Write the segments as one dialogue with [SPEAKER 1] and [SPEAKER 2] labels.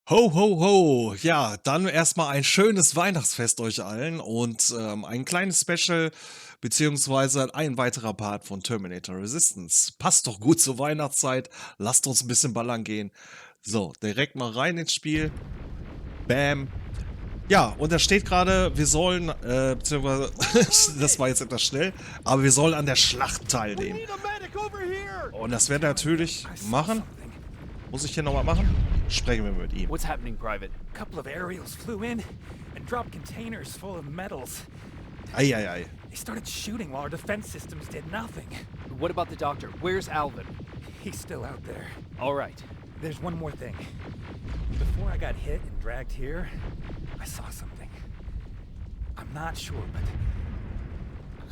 [SPEAKER 1] Ho, ho, ho. Ja, dann erstmal ein schönes Weihnachtsfest euch allen und ein kleines Special, beziehungsweise ein weiterer Part von Terminator Resistance. Passt doch gut zur Weihnachtszeit. Lasst uns ein bisschen ballern gehen. So, direkt mal rein ins Spiel. Bam. Ja, und da steht gerade, wir sollen, beziehungsweise, das war jetzt etwas schnell, aber wir sollen an der Schlacht teilnehmen. Und das werden wir natürlich machen. Muss ich hier nochmal machen? Sprechen wir mit ihm.
[SPEAKER 2] What's happening, Private? A couple of aerials flew in and dropped containers full of metals.
[SPEAKER 1] Eieiei.
[SPEAKER 2] They started shooting while our defense systems did nothing.
[SPEAKER 3] What about the doctor? Where's Alvin?
[SPEAKER 2] He's still out there.
[SPEAKER 3] All right.
[SPEAKER 2] There's one more thing. Before I got hit and dragged here, I saw something. I'm not sure, but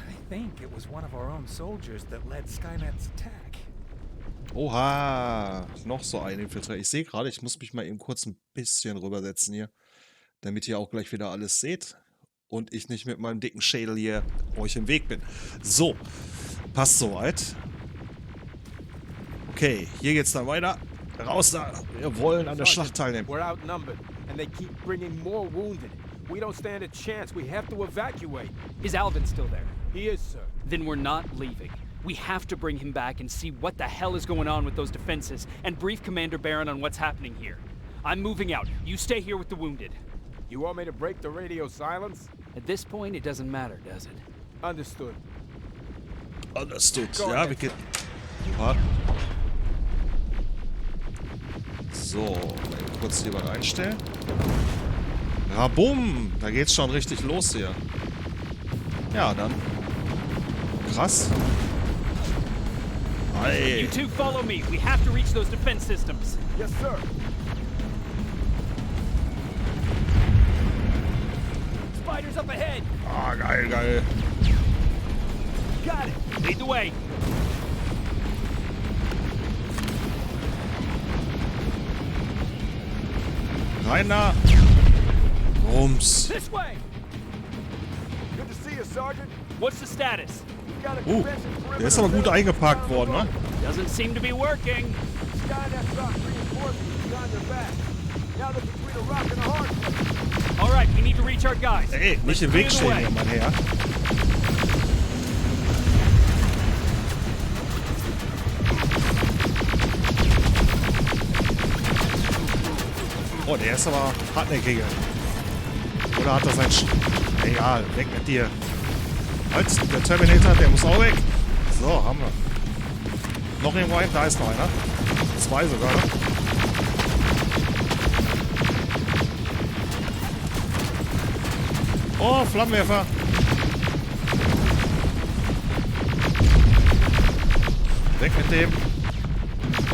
[SPEAKER 2] I think it was one of our own soldiers that led Skynet's attack.
[SPEAKER 1] Oha, noch so ein Infiltrator. Ich sehe gerade, ich muss mich mal eben kurz ein bisschen rübersetzen hier, damit ihr auch gleich wieder alles seht und ich nicht mit meinem dicken Schädel hier euch im Weg bin. So, passt soweit. Okay, hier geht's dann weiter. Raus da, wir wollen an der Schlacht teilnehmen.
[SPEAKER 4] We're outnumbered and they keep bringing more wounded. We don't stand a chance. We have to evacuate.
[SPEAKER 3] Is Alvin still there?
[SPEAKER 4] He is, sir.
[SPEAKER 3] Then we're not leaving. We have to bring him back and see what the hell is going on with those defenses and brief Commander Barron on what's happening here. I'm moving out. You stay here with the wounded.
[SPEAKER 4] You want me to break the radio silence?
[SPEAKER 3] At this point, it doesn't matter, does it?
[SPEAKER 4] Understood.
[SPEAKER 1] Understood. Ja, wir gehen. Warte. So, mal kurz hier was einstellen. Ja, bumm! Da geht's schon richtig los hier. Ja, dann. Krass. Hey.
[SPEAKER 3] You two follow me. We have to reach those defense systems.
[SPEAKER 4] Yes, sir.
[SPEAKER 2] Spiders up ahead!
[SPEAKER 1] Ah, geil, geil.
[SPEAKER 2] Got it!
[SPEAKER 3] Lead the way.
[SPEAKER 1] Rein da. Rums.
[SPEAKER 2] This way!
[SPEAKER 4] Good to see you, Sergeant.
[SPEAKER 3] What's the status?
[SPEAKER 4] We've got a
[SPEAKER 1] Der
[SPEAKER 4] defensive
[SPEAKER 1] ist aber gut eingeparkt worden, ne?
[SPEAKER 3] Doesn't seem to be working.
[SPEAKER 4] Skynet's got reinforcements behind their back. Now they're between a rock and a hard place.
[SPEAKER 3] All right, we need to reach our guys.
[SPEAKER 1] Ey, nicht im Weg stehen hier, mein Herr. Oh, der ist aber hartnäckiger. Oder hat er sein Egal, weg mit dir. Halt, der Terminator, der muss auch weg. So, haben wir. Noch irgendwo ein? Da ist noch einer. Zwei sogar, ne? Oh, Flammenwerfer. Weg mit dem.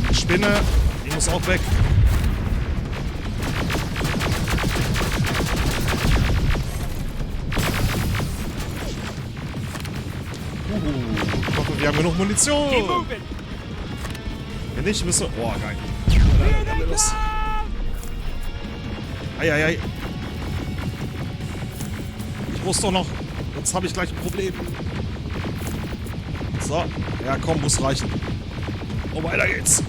[SPEAKER 1] Die Spinne, die muss auch weg. Ich hoffe, wir haben genug Munition.
[SPEAKER 3] Keep moving.
[SPEAKER 1] Wenn nicht, müssen wir... Oh, geil. Los. Eieiei. Ich muss doch noch... Jetzt habe ich gleich ein Problem. So. Ja, komm, muss reichen. Oh, weiter geht's.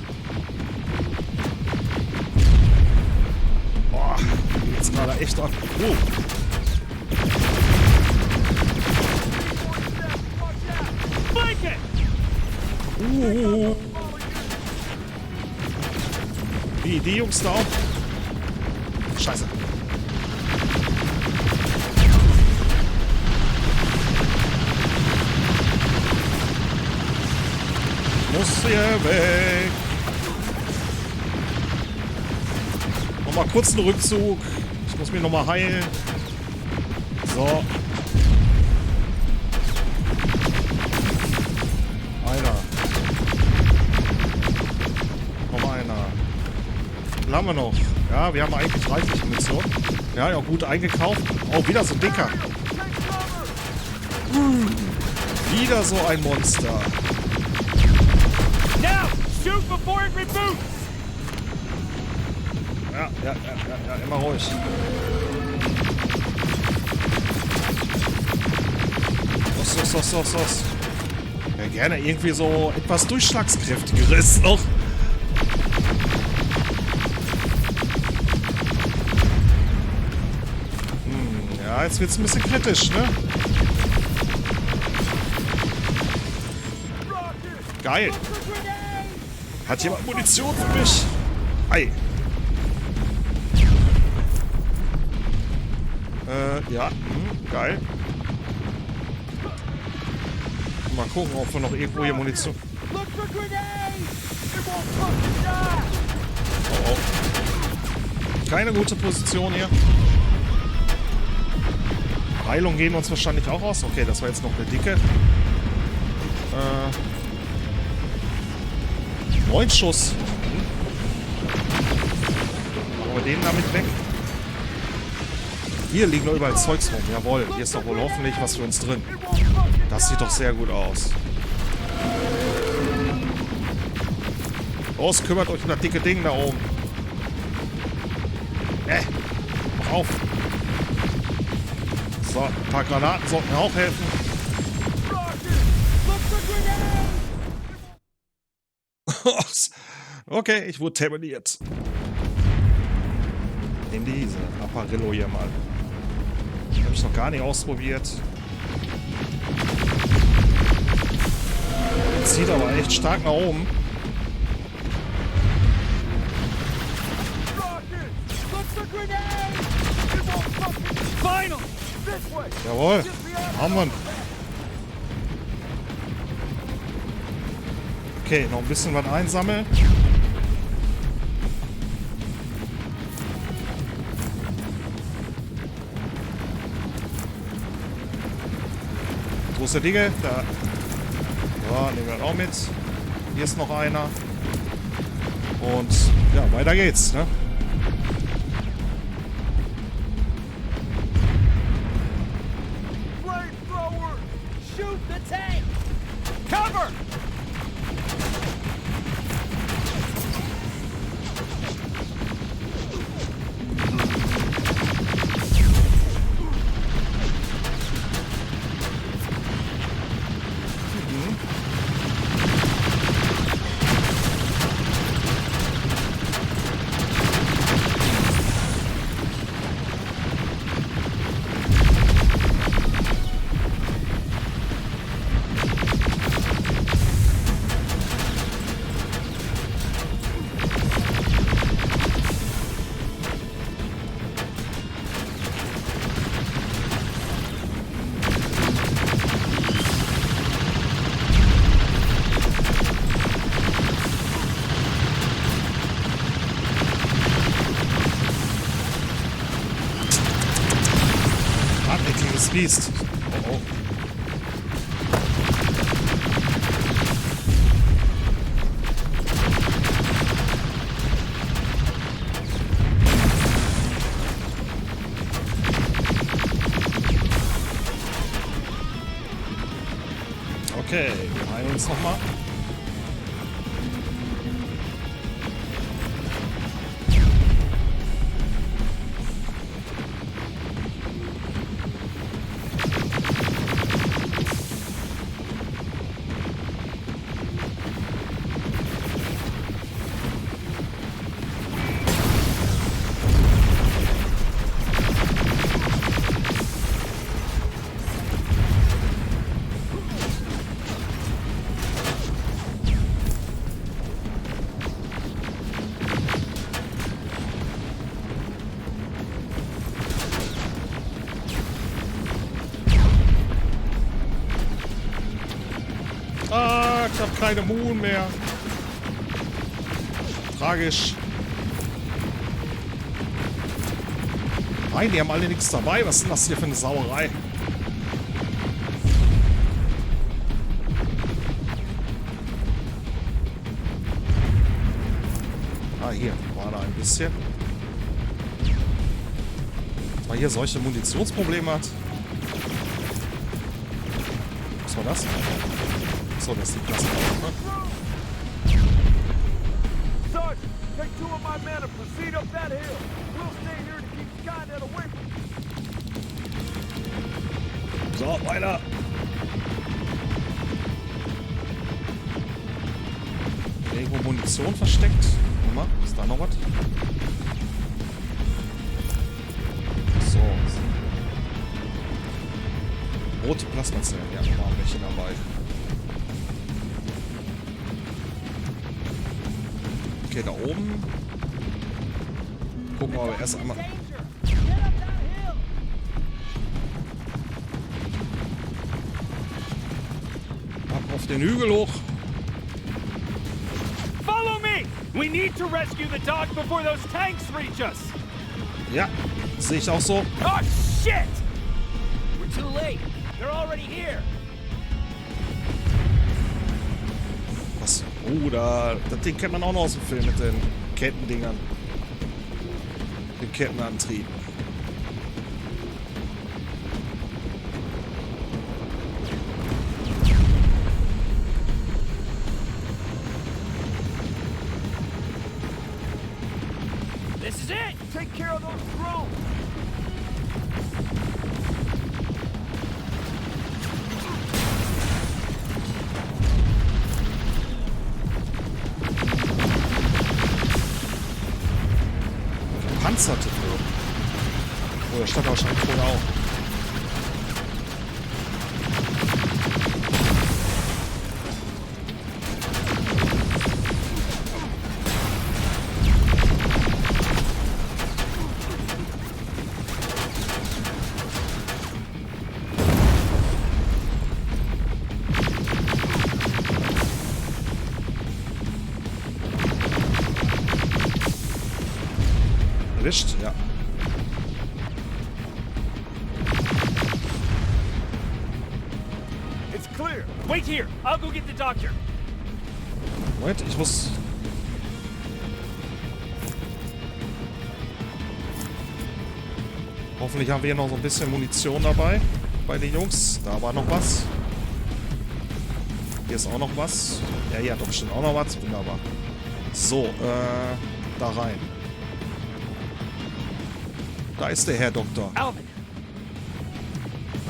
[SPEAKER 1] Boah, jetzt gerade echt ab. Oh. Wie, die Jungs da auch? Scheiße. Muss hier weg. Nochmal kurz einen Rückzug. Ich muss mich nochmal heilen. So. Haben wir noch. Ja, wir haben eigentlich reichlich Munition. Ja, ja, gut eingekauft. Oh, wieder so ein dicker. Wieder so ein Monster.
[SPEAKER 3] Now, shoot before it reboots.
[SPEAKER 1] Ja, immer ruhig. Los. Ja, gerne irgendwie so etwas Durchschlagskräftigeres noch. Ja, jetzt wird's ein bisschen kritisch, ne? Geil. Hat jemand Munition für mich? Ei. Ja. Geil. Mal gucken, ob wir noch irgendwo hier Munition... Oh, oh. Keine gute Position hier. Heilung gehen wir uns wahrscheinlich auch aus. Okay, das war jetzt noch eine dicke. 9 Schuss. Machen wir den damit weg. Hier liegen noch überall Zeugs rum. Jawohl, hier ist doch wohl hoffentlich was für uns drin. Das sieht doch sehr gut aus. Los, kümmert euch um das dicke Ding da oben. Mach auf. So, ein paar Granaten sollten mir auch helfen. Okay, ich wurde terminiert. Nimm diese Apparillo hier mal. Habe ich noch gar nicht ausprobiert. Zieht aber echt stark nach oben. Jawohl. Haben wir. Okay, noch ein bisschen was einsammeln. Wo ist der Digga? Da. Ja, nehmen wir das auch mit. Hier ist noch einer. Und ja, weiter geht's, ne? Biest. Oh, oh. Okay, wir heilen uns nochmal. Ich habe keine Moon mehr. Tragisch. Nein, die haben alle nichts dabei. Was ist denn das hier für eine Sauerei? Ah, hier war da ein bisschen. Dass man hier solche Munitionsprobleme hat. Was war das? So, das ist die Klasse auch, ne?
[SPEAKER 4] Sarge, take 2 of my men and proceed up that hill. We'll stay here to keep Skynet away from...
[SPEAKER 1] So, weiter. Irgendwo Munition versteckt. Guck mal, ist da noch was? So. rote Plasmazellen, ja, waren welche dabei. Okay, da oben. Gucken wir aber erst einmal. Ab auf den Hügel hoch.
[SPEAKER 3] Follow me! We need to rescue the dog before those tanks reach us!
[SPEAKER 1] Ja, sehe ich auch so.
[SPEAKER 3] Oh, shit!
[SPEAKER 4] We're too late. They're already here.
[SPEAKER 1] Was? Oh, das Ding kennt man auch noch aus dem Film mit den Kettendingern. Dem Kettenantrieb.
[SPEAKER 4] This is it. Take care of those drones.
[SPEAKER 1] Panzerte Drohnen. Oh, der stand wahrscheinlich vorher auch. Erwischt, ja.
[SPEAKER 4] It's clear.
[SPEAKER 3] Wait here! I'll go get the doctor!
[SPEAKER 1] Moment, ich muss. Hoffentlich haben wir hier noch so ein bisschen Munition dabei. Bei den Jungs. Da war noch was. Hier ist auch noch was. Ja, hier hat doch bestimmt auch noch was. Wunderbar. So, da rein. Da ist der Herr Doktor.
[SPEAKER 2] Alvin!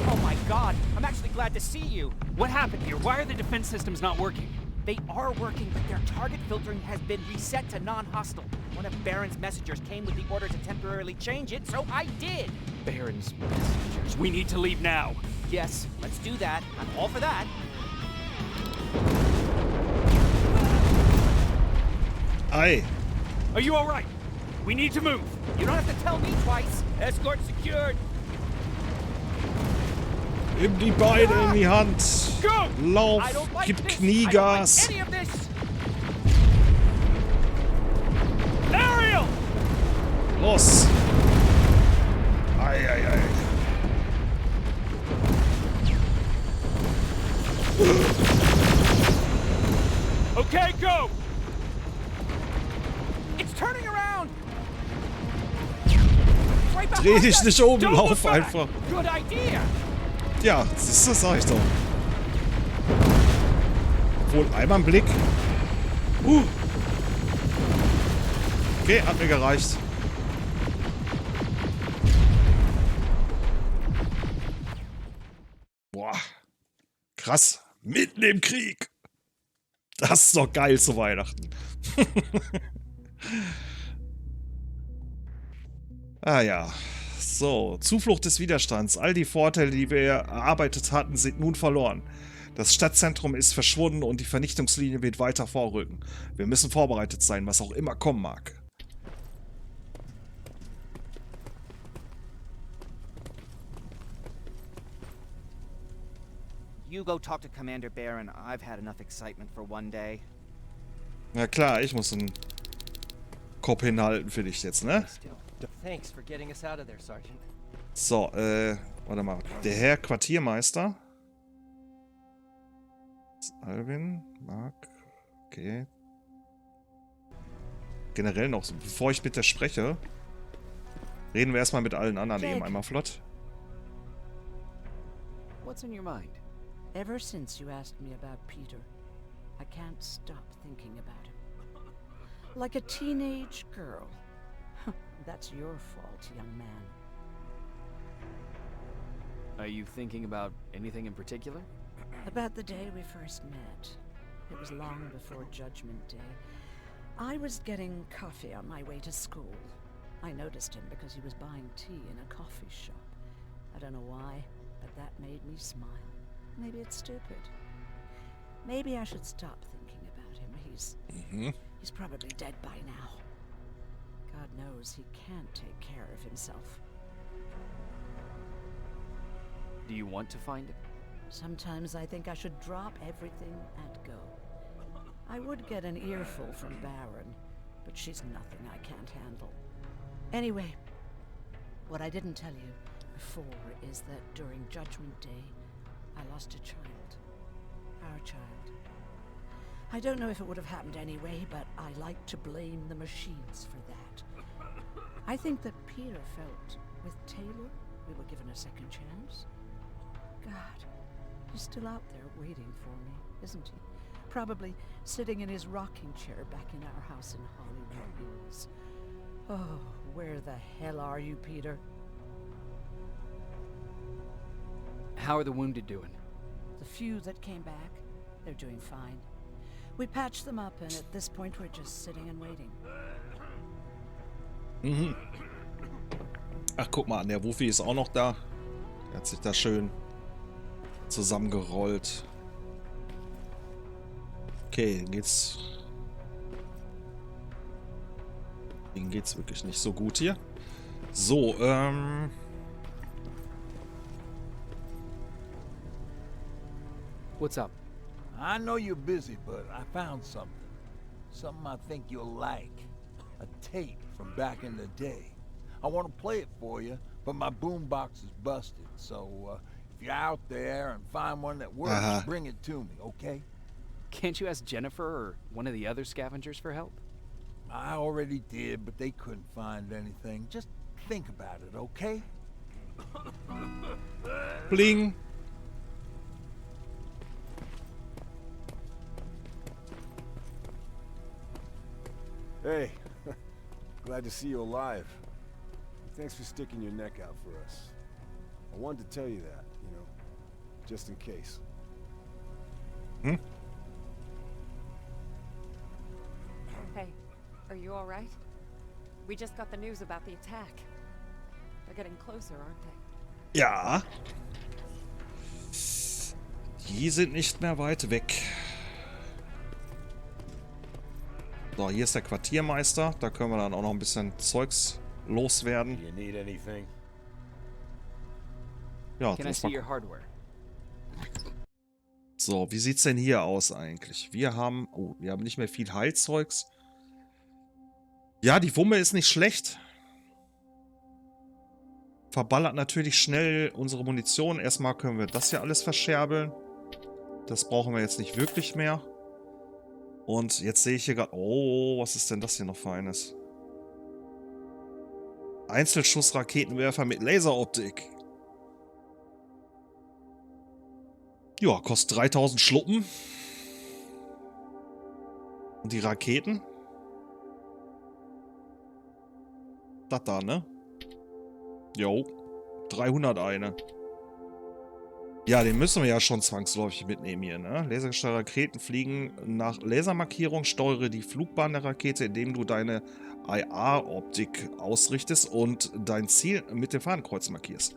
[SPEAKER 2] Oh my god, I'm actually glad to see you.
[SPEAKER 3] What happened here? Why are the defense systems not working?
[SPEAKER 2] They are working, but their target filtering has been reset to non-hostile. One of Baron's messengers came with the order to temporarily change it, so I did.
[SPEAKER 3] Baron's messengers. We need to leave now.
[SPEAKER 2] Yes, let's do that. I'm all for that.
[SPEAKER 1] Ei.
[SPEAKER 3] Are you alright? We need to move.
[SPEAKER 2] You don't have to tell me twice.
[SPEAKER 4] Escort secured.
[SPEAKER 1] Nimm die Beine in die Hand.
[SPEAKER 3] Go!
[SPEAKER 1] Lauf,
[SPEAKER 2] I don't like
[SPEAKER 1] gib
[SPEAKER 2] this.
[SPEAKER 1] Kniegas.
[SPEAKER 2] I don't like any of this.
[SPEAKER 3] Ariel!
[SPEAKER 1] Los. Ei, ei, ei.
[SPEAKER 3] Okay, go!
[SPEAKER 2] It's turning around. Right
[SPEAKER 1] Dreh
[SPEAKER 2] behind
[SPEAKER 1] dich
[SPEAKER 2] us.
[SPEAKER 1] nicht um,
[SPEAKER 3] Don't
[SPEAKER 1] lauf
[SPEAKER 3] look back.
[SPEAKER 1] einfach.
[SPEAKER 2] Good idea.
[SPEAKER 1] Ja, siehst du, das sag ich doch. Obwohl, einmal ein Blick. Okay, hat mir gereicht. Boah. Krass. Mitten im Krieg. Das ist doch geil zu Weihnachten. Ah ja. So, Zuflucht des Widerstands. All die Vorteile, die wir erarbeitet hatten, sind nun verloren. Das Stadtzentrum ist verschwunden und die Vernichtungslinie wird weiter vorrücken. Wir müssen vorbereitet sein, was auch immer kommen mag.
[SPEAKER 2] You go talk to Commander Baron. I've had enough excitement for one day.
[SPEAKER 1] Na klar, ich muss einen Kopf hinhalten für dich jetzt, ne?
[SPEAKER 5] Thanks for getting us out of there, Sergeant.
[SPEAKER 1] So, warte mal. Der Herr Quartiermeister. Alvin, Mark, okay. Generell noch, so, bevor ich mit der spreche, reden wir erstmal mit allen anderen eben einmal flott.
[SPEAKER 5] What's in your mind?
[SPEAKER 6] Ever since you asked me about Peter, I can't stop thinking about him. Like a teenage girl. That's your fault, young man.
[SPEAKER 5] Are you thinking about anything in particular?
[SPEAKER 6] About the day we first met. It was long before Judgment Day. I was getting coffee on my way to school. I noticed him because he was buying tea in a coffee shop. I don't know why. but that made me smile. Maybe it's stupid. Maybe I should stop thinking about him. He's probably dead by now. God knows he can't take care of himself.
[SPEAKER 5] Do you want to find him?
[SPEAKER 6] Sometimes I think I should drop everything and go. I would get an earful from Baron, but she's nothing I can't handle. Anyway, what I didn't tell you before is that during Judgment Day, I lost a child. Our child. I don't know if it would have happened anyway, but I like to blame the machines for that. I think that Peter felt with Taylor we were given a second chance. God, he's still out there waiting for me, isn't he? Probably sitting in his rocking chair back in our house in Hollywood Hills. Oh, where the hell are you, Peter?
[SPEAKER 3] How are the wounded doing?
[SPEAKER 6] The few that came back, they're doing fine. We patched them up, and at this point we're just sitting and waiting.
[SPEAKER 1] Ach, guck mal, der Wuffi ist auch noch da. Er hat sich da schön zusammengerollt. Okay, denen geht's wirklich nicht so gut hier. So,
[SPEAKER 3] What's up?
[SPEAKER 4] I know you're busy, but I found something. Something I think you'll like. A tape from back in the day. I want to play it for you, but my boombox is busted. So, if you're out there and find one that works, bring it to me, okay?
[SPEAKER 3] Can't you ask Jennifer or one of the other scavengers for help?
[SPEAKER 4] I already did, but they couldn't find anything. Just think about it, okay?
[SPEAKER 1] Bling.
[SPEAKER 7] Hey, glad to see you alive. Thanks for sticking your neck out for us. I wanted to tell you that, you know, just in case.
[SPEAKER 8] Hey, are you all right? We just got the news about the attack. They're getting closer, aren't they?
[SPEAKER 1] Ja. Die sind nicht mehr weit weg. So, hier ist der Quartiermeister. Da können wir dann auch noch ein bisschen Zeugs loswerden.
[SPEAKER 7] Do you need anything?
[SPEAKER 1] Ja,
[SPEAKER 3] Can I see your hardware?
[SPEAKER 1] so, wie sieht's denn hier aus eigentlich? Wir haben nicht mehr viel Heilzeugs. Ja, die Wumme ist nicht schlecht. Verballert natürlich schnell unsere Munition. Erstmal können wir das hier alles verscherbeln. Das brauchen wir jetzt nicht wirklich mehr. Und jetzt sehe ich hier gerade... Oh, was ist denn das hier noch für eines? Einzelschussraketenwerfer mit Laseroptik. Ja, kostet 3000 Schluppen. Und die Raketen? Das da, ne? Jo. 300 eine. Ja, den müssen wir ja schon zwangsläufig mitnehmen hier, ne? Lasergesteuerte Raketen fliegen nach Lasermarkierung. Steuere die Flugbahn der Rakete, indem du deine IR-Optik ausrichtest und dein Ziel mit dem Fadenkreuz markierst.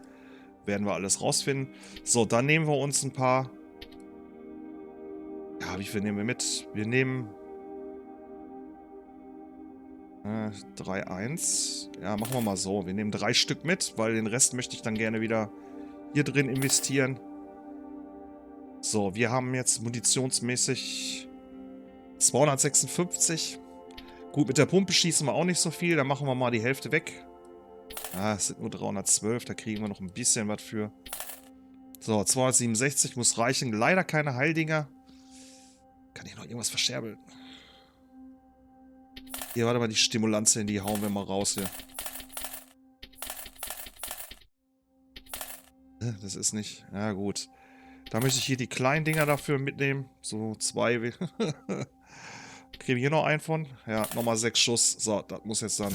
[SPEAKER 1] Werden wir alles rausfinden. So, dann nehmen wir uns ein paar... Ja, wie viel nehmen wir mit? Wir nehmen... 3-1. Ja, machen wir mal so. Wir nehmen 3 Stück mit, weil den Rest möchte ich dann gerne wieder hier drin investieren. So, wir haben jetzt munitionsmäßig 256. Gut, mit der Pumpe schießen wir auch nicht so viel. Da machen wir mal die Hälfte weg. Ah, es sind nur 312. Da kriegen wir noch ein bisschen was für. So, 267 muss reichen. Leider keine Heildinger. Kann ich noch irgendwas verscherbeln? Hier, warte mal, die Stimulanzien, die hauen wir mal raus hier. Das ist nicht... Ja, gut. Da möchte ich hier die kleinen Dinger dafür mitnehmen. So 2. Kriegen wir hier noch einen von? Ja, nochmal 6 Schuss. So, das muss jetzt dann...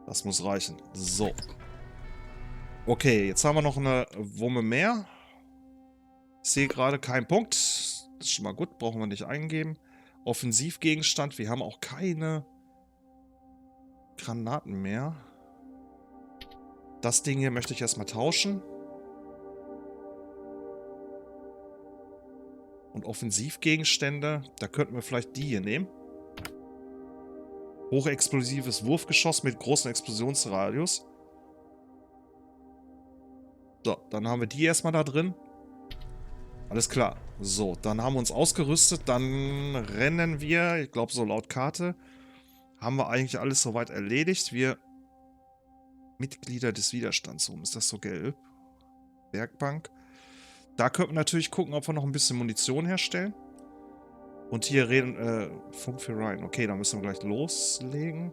[SPEAKER 1] Das muss reichen. So. Okay, jetzt haben wir noch eine Wumme mehr. Ich sehe gerade keinen Punkt. Das ist schon mal gut, brauchen wir nicht eingeben. Offensivgegenstand. Wir haben auch keine Granaten mehr. Das Ding hier möchte ich erstmal tauschen. Und Offensivgegenstände, da könnten wir vielleicht die hier nehmen. Hochexplosives Wurfgeschoss mit großem Explosionsradius. So, dann haben wir die erstmal da drin. Alles klar. So, dann haben wir uns ausgerüstet. Dann rennen wir, ich glaube so laut Karte, haben wir eigentlich alles soweit erledigt. Wir Mitglieder des Widerstands. Warum ist das so gelb? Werkbank. Da könnten wir natürlich gucken, ob wir noch ein bisschen Munition herstellen. Und hier reden, Funk für Ryan. Okay, dann müssen wir gleich loslegen.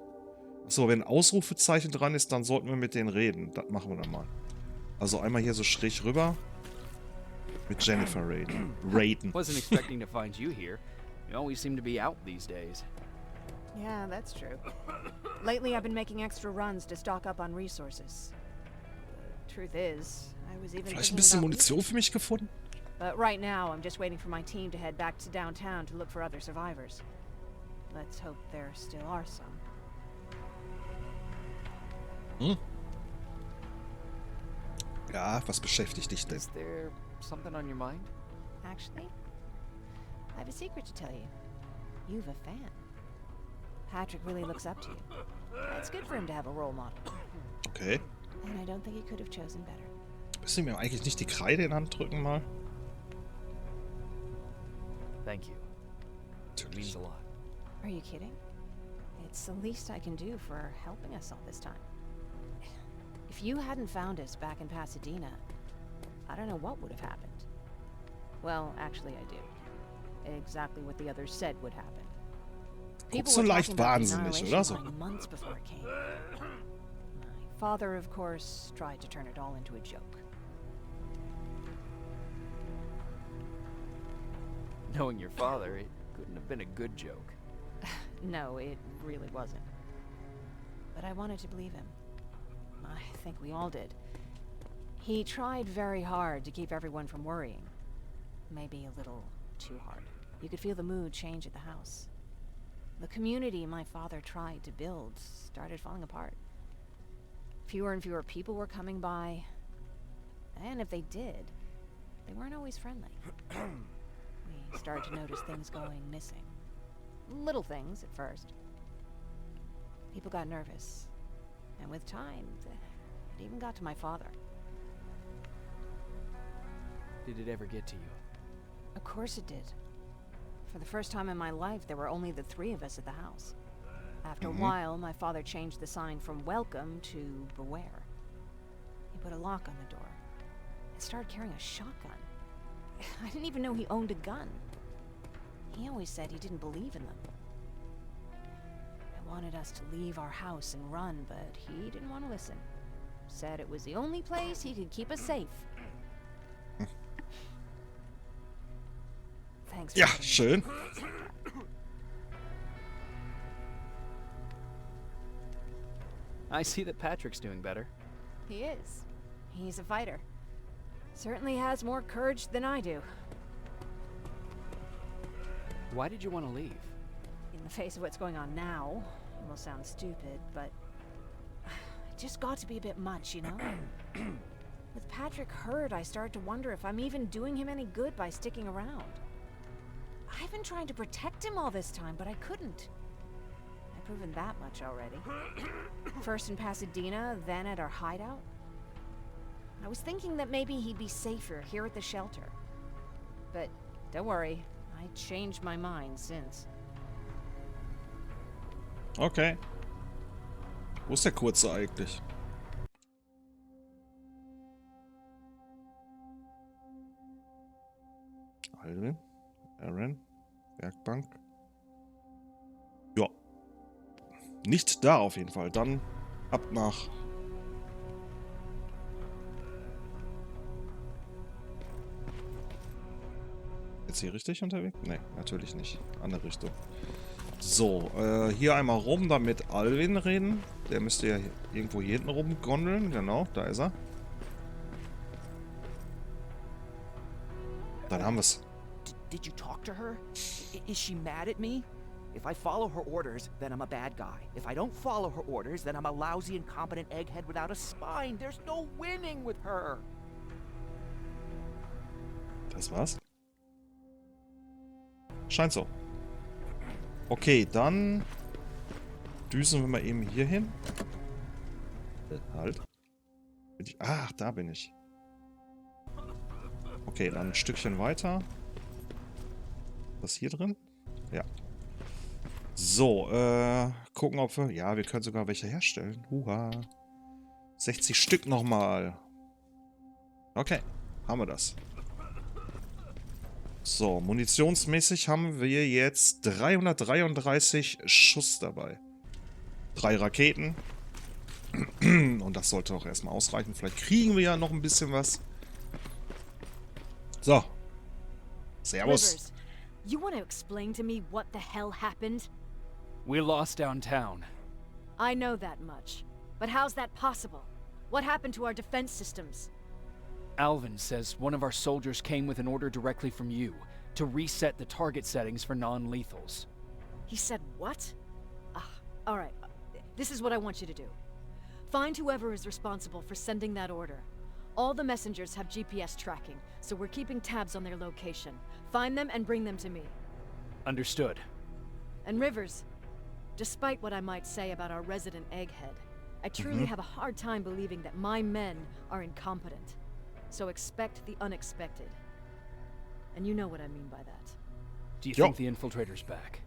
[SPEAKER 1] Achso, wenn ein Ausrufezeichen dran ist, dann sollten wir mit denen reden. Das machen wir dann mal. Also einmal hier so schräg rüber. Mit Jennifer raiden.
[SPEAKER 5] Wasn't expecting to find you here. You always seem to be out these days.
[SPEAKER 9] Yeah, that's true. Lately, I've been making extra runs to stock up on resources. The truth is, I was even
[SPEAKER 1] Vielleicht ein
[SPEAKER 9] thinking
[SPEAKER 1] bisschen
[SPEAKER 9] about
[SPEAKER 1] Munition für mich gefunden?
[SPEAKER 9] But right now, I'm just waiting for my team to head back to downtown to look for other survivors. Let's hope there still are some.
[SPEAKER 1] Hm? Ja, was beschäftigt dich denn?
[SPEAKER 5] Is there something on your mind?
[SPEAKER 9] Actually, I have a secret to tell you. You've a fan. Patrick really looks up to you. It's good for him to have a role model.
[SPEAKER 1] Okay.
[SPEAKER 9] And I don't think he could have chosen better.
[SPEAKER 1] Müssen wir eigentlich nicht die Kreide in die Hand drücken mal?
[SPEAKER 5] Thank you. It means a lot.
[SPEAKER 9] Are you kidding? It's the least I can do for helping us all this time. If you hadn't found us back in Pasadena, I don't know what would have happened. Well, actually I do. Exactly what the others said would happen.
[SPEAKER 1] Guckst so leicht wahnsinnig, oder so?
[SPEAKER 9] Months before it came. My father, of course, tried to turn it all into a joke.
[SPEAKER 5] Knowing your father, it couldn't have been a good joke.
[SPEAKER 9] No, it really wasn't. But I wanted to believe him. I think we all did. He tried very hard to keep everyone from worrying. Maybe a little too hard. You could feel the mood change at the house. The community my father tried to build started falling apart. Fewer and fewer people were coming by. And if they did, they weren't always friendly. We started to notice things going missing. Little things at first. People got nervous. And with time, it even got to my father.
[SPEAKER 5] Did it ever get to you?
[SPEAKER 9] Of course it did. For the first time in my life, there were only the three of us at the house. After a while, my father changed the sign from welcome to beware. He put a lock on the door and started carrying a shotgun. I didn't even know he owned a gun. He always said he didn't believe in them. I wanted us to leave our house and run, but he didn't want to listen. Said it was the only place he could keep us safe. Thanks.
[SPEAKER 1] Ja, schön.
[SPEAKER 5] I see that Patrick's doing better.
[SPEAKER 9] He is. He's a fighter. Certainly has more courage than I do.
[SPEAKER 5] Why did you want to leave?
[SPEAKER 9] In the face of what's going on now, it will sound stupid, but it just got to be a bit much, you know? With Patrick hurt, I started to wonder if I'm even doing him any good by sticking around. I've been trying to protect him all this time, but I couldn't. I've proven that much already. First in Pasadena, then at our hideout. I was thinking that maybe he'd be safer here at the shelter. But don't worry, I changed my mind since.
[SPEAKER 1] Okay. Wo ist der Kurze eigentlich? Alvin? Aaron? Werkbank? Ja. Nicht da auf jeden Fall. Dann ab nach... Jetzt hier richtig unterwegs? Nee, natürlich nicht. Andere Richtung. So, hier einmal rum, dann mit Alvin reden. Der müsste ja irgendwo hier hinten rumgondeln. Genau, da ist er. Dann haben wir es.
[SPEAKER 10] Did you talk to her? Is she mad at me? If I follow her orders, then I'm a bad guy. If I don't follow her orders, then I'm a lousy, incompetent egghead without a spine. There's no winning with her.
[SPEAKER 1] Das war's? Scheint so. Okay, dann düsen wir mal eben hier hin. Halt. Ach, da bin ich. Okay, dann ein Stückchen weiter. Was hier drin? Ja. So, gucken, ob wir... Ja, wir können sogar welche herstellen. Huha. 60 Stück nochmal. Okay, haben wir das. So, munitionsmäßig haben wir jetzt 333 Schuss dabei. 3 Raketen. Und das sollte auch erstmal ausreichen. Vielleicht kriegen wir ja noch ein bisschen was. So. Servus.
[SPEAKER 9] Rivers, you want to explain to me what the hell happened?
[SPEAKER 3] We lost downtown.
[SPEAKER 9] I know that much. But how's that possible? What happened to our defense systems?
[SPEAKER 3] Alvin says one of our soldiers came with an order directly from you to reset the target settings for non-lethals.
[SPEAKER 9] He said what? Alright, this is what I want you to do. Find whoever is responsible for sending that order. All the messengers have GPS tracking, so we're keeping tabs on their location. Find them and bring them to me.
[SPEAKER 3] Understood.
[SPEAKER 9] And Rivers, despite what I might say about our resident egghead, I truly have a hard time believing that my men are incompetent. So expect the unexpected. And you know what I mean by that.
[SPEAKER 3] Do you think the infiltrator's back?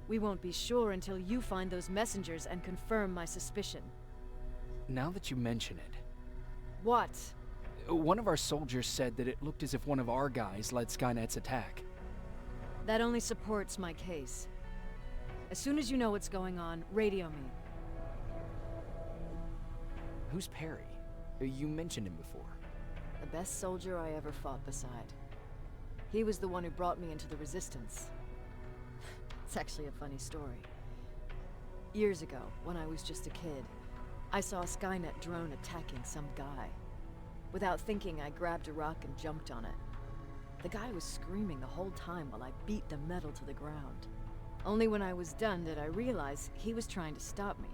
[SPEAKER 9] We won't be sure until you find those messengers and confirm my suspicion.
[SPEAKER 3] Now that you mention it,
[SPEAKER 9] What?
[SPEAKER 3] one of our soldiers said that it looked as if one of our guys led Skynet's attack.
[SPEAKER 9] That only supports my case. As soon as you know what's going on, radio me.
[SPEAKER 3] Who's Perry? You mentioned him before.
[SPEAKER 9] The best soldier I ever fought beside. He was the one who brought me into the Resistance. It's actually a funny story. Years ago, when I was just a kid, I saw a Skynet drone attacking some guy. Without thinking, I grabbed a rock and jumped on it. The guy was screaming the whole time while I beat the metal to the ground. Only when I was done did I realize he was trying to stop me.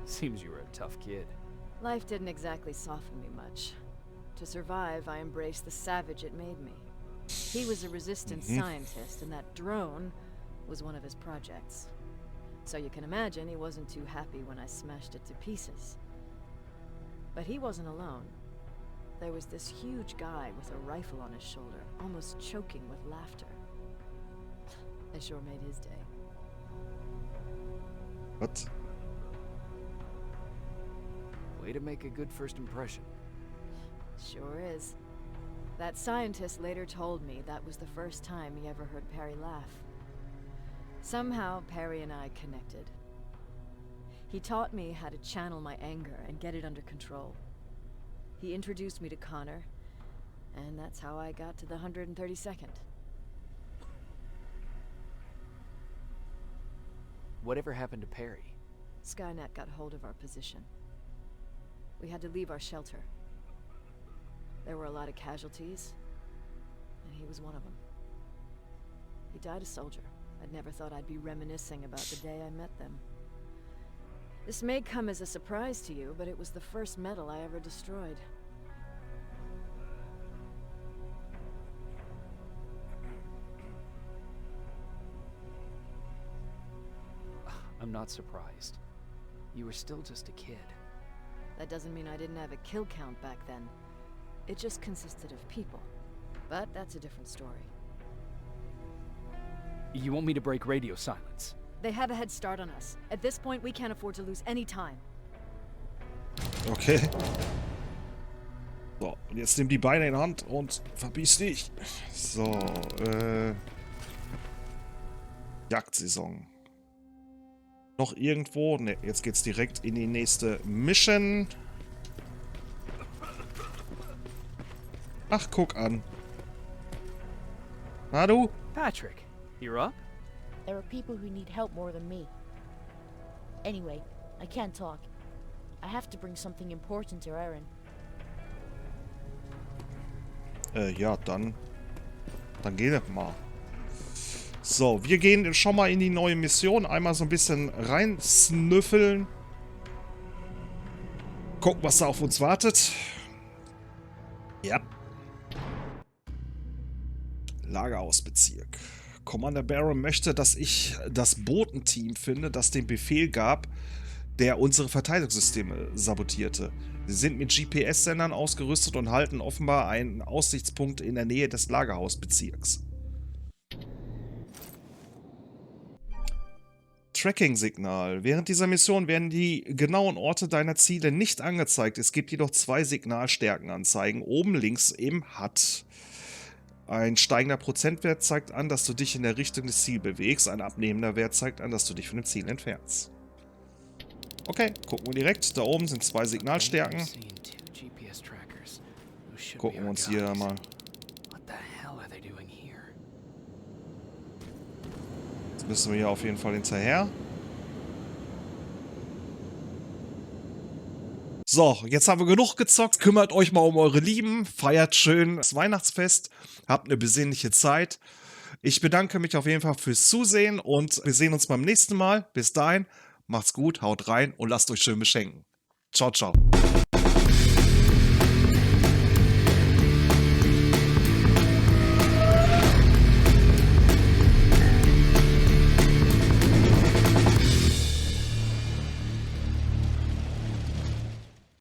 [SPEAKER 3] Seems you were a tough kid.
[SPEAKER 9] Life didn't exactly soften me much. To survive, I embraced the savage it made me. He was a resistance scientist, and that drone was one of his projects. So you can imagine he wasn't too happy when I smashed it to pieces. But he wasn't alone. There was this huge guy with a rifle on his shoulder, almost choking with laughter. I sure made his day.
[SPEAKER 1] What?
[SPEAKER 3] Way to make a good first impression.
[SPEAKER 9] Sure is. That scientist later told me that was the first time he ever heard Perry laugh. Somehow, Perry and I connected. He taught me how to channel my anger and get it under control. He introduced me to Connor, and that's how I got to the 132nd.
[SPEAKER 3] Whatever happened to Perry?
[SPEAKER 9] Skynet got hold of our position. We had to leave our shelter. There were a lot of casualties, and he was one of them. He died a soldier. I'd never thought I'd be reminiscing about the day I met them. This may come as a surprise to you, but it was the first metal I ever destroyed.
[SPEAKER 3] I'm not surprised. You were still just a kid.
[SPEAKER 9] That doesn't mean I didn't have a kill count back then. It just consisted of people. But that's a different story.
[SPEAKER 3] You want me to break radio silence?
[SPEAKER 9] They have a head start on us. At this point, we can't afford to lose any time.
[SPEAKER 1] Okay. So, und jetzt nimm die Beine in Hand und verbiss dich. So, Jagdsaison. Noch irgendwo? Ne, jetzt geht's direkt in die nächste Mission. Ach, guck an. Na du?
[SPEAKER 3] Patrick, you're up?
[SPEAKER 11] There are people who need help more than me. Anyway, I can't talk. I have to bring something important to Aaron.
[SPEAKER 1] Ja, dann geh doch mal. So, wir gehen schon mal in die neue Mission. Einmal so ein bisschen reinsnüffeln. Gucken, was da auf uns wartet. Ja. Lagerhausbezirk. Commander Baron möchte, dass ich das Botenteam finde, das den Befehl gab, der unsere Verteidigungssysteme sabotierte. Sie sind mit GPS-Sendern ausgerüstet und halten offenbar einen Aussichtspunkt in der Nähe des Lagerhausbezirks. Tracking-Signal. Während dieser Mission werden die genauen Orte deiner Ziele nicht angezeigt. Es gibt jedoch 2 Signalstärkenanzeigen. Oben links im HUD. Ein steigender Prozentwert zeigt an, dass du dich in der Richtung des Ziels bewegst. Ein abnehmender Wert zeigt an, dass du dich von dem Ziel entfernst. Okay, gucken wir direkt. Da oben sind 2 Signalstärken. Gucken wir uns hier mal. Jetzt müssen wir hier auf jeden Fall hinterher. So, jetzt haben wir genug gezockt. Kümmert euch mal um eure Lieben. Feiert schön das Weihnachtsfest. Habt eine besinnliche Zeit. Ich bedanke mich auf jeden Fall fürs Zusehen und wir sehen uns beim nächsten Mal. Bis dahin, macht's gut, haut rein und lasst euch schön beschenken. Ciao, ciao.